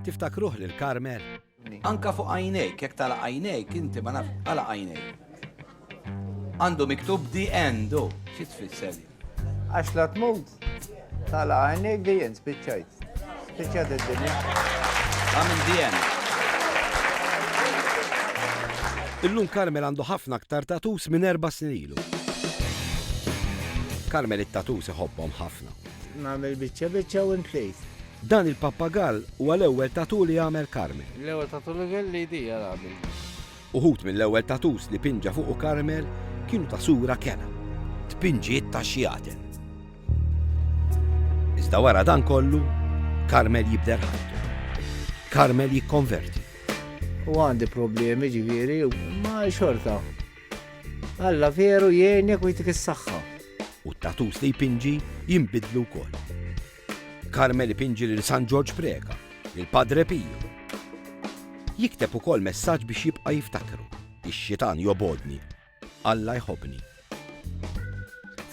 Tiftakruh lil Karmel? Anka fuq għajnejk, jekk tala għajnejk, inti ma naf għala għajnejk. Għandu miktub the end, xi tfisser? Għax la tmut, tala għajnejk dijen, spiċċajt. Spiċċajt id-dinja. Għamin the end. Illum Karmel għandu ħafna aktar tatus minn 4 snin ilu. Karmel it-tatus iħobbhom ħafna. Nagħmel biċċa u ntlejt. Dan il-pappagall huwa l-ewwel tatu li jagħmel Karmel. L-ewwel tatu li kelli dija nagħmel. Uħud mill-ewwel tatus li pinġa fuq Karmel kienu ta' sura kena. Tpinġiet ta' xjaten. Iżda wara dan kollu, Karmel jibder ħajtu. Karmel jikkonverti. U għandi problemi ġifieri ma xorta. Alla veru jgħinek u jtik is-saħħa. U t-tatus li jpinġi jinbidlu wkoll. Karmel ipinġi lil San George Preka, lil Padre Pio. Jikteb ukoll messaġġ biex jibqa' jiftakru. Ix-xitan jobodni, Alla jħobbni.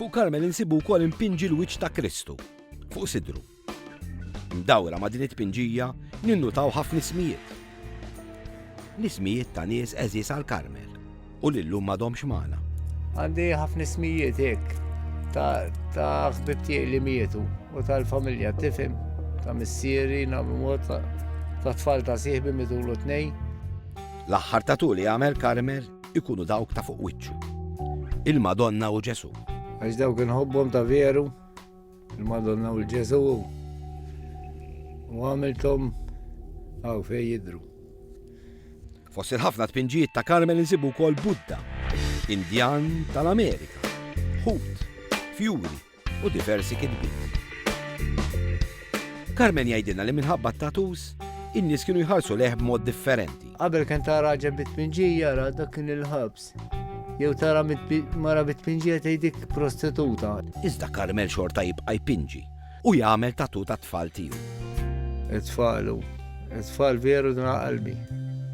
Fuq Karmel insibu wkoll impinġi l-wiċċ ta' Kristu, fuq sidru. Mdawra ma' din it-pinġija ninnutaw ħafna ismijiet. L-ismijiet ta' nies eżis għal Karmel u lillum m'għadhomx magħna. Għandi ħafna ismijiet hekk ta' ħbib tiegħi li mietu u tal-familja tifhem ta' missieri nagħmlu ta' tfal ta' sieħbi mitulu 2. L-aħħar tatu li jagħmel Karmel ikunu dawk ta' fuq wiċċu. Il-Madonna u Ġesu. Għax dawk inħobbhom ta' veru, il-Madonna u l-Ġesu u għamilthom hawn fejn jidhru. Fost il-ħafna tpinġijiet ta' Karmel insibu wkoll Budda, Indjan tal-Amerika, ħut, fjuri u diversi kitbiet. Karmel jgħidilna li minħabba t-tatus, in-nies kienu jħarsu leħ b'mod differenti. Qabel kien tara raġel bit-tpinġija ra dak kien il-ħabs. Jew tara mara bit-tpinġija tgħidik prostituta. Iżda Karmel xorta jibqa' jpinġi u jagħmel tatu ta' tfal tiegħu. It-tfal veru dna qalbi.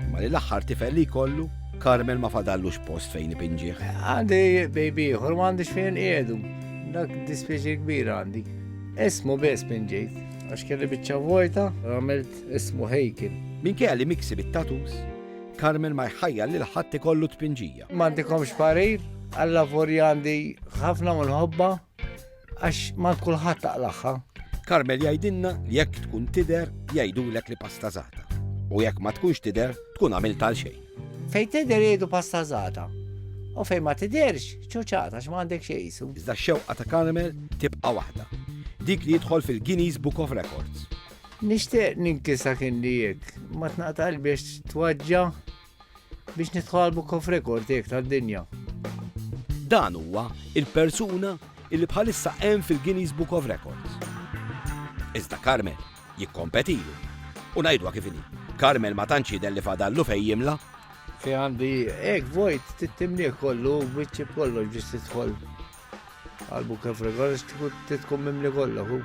Ma li l-aħħar tifel li jkollu, Karmel ma fadallux post fejn ipinġih. Għandi baby ieħor m'għandix fejn qiegħdu. Dak dispjaċir kbir għandi. Ismu bes pinġejt, għax kelli biċċa vojta, għamilt ismu Heikel. Minkejja li miksi bit-tatus, Karmel ma jħajja li l-ħadd ikollu tpinġija. M'għandikomx parir, alla forri għandi ħafna minħobba, għax ma kulħadd taqlaħħa. Karmel jgħidilna li jekk tkun tidher jgħidulek li pasta żgħata. U jekk ma tkunx tidher, tkun għamilt għal xejn. Fejn tidher jgħidu pasta żgħata. U fejn ma tidherx, ċuċata x'm'għandek xejn jisu. Iżda x-xewqa ta' Karmel tibqa' waħda. Dik li jidħol fil-Guinness Book of Records. Nixtieq ninkisa kien li jekk, ma tnaqtal biex twaġġa biex nidħol Book of Records jekk tad-dinja. Dan huwa il-persuna illi bħalissa hemm fil-Guinness Book of Records. Iżda Karmel jikkompetilu. U ngħidwa kif inhi. Karmel ma tantx jidher li fadallu fejn jimla. Fi għandi hekk vojt tittimnieh kollu biċċi kollox biex tidħol għal Book of Records tkun mimli kollha hu.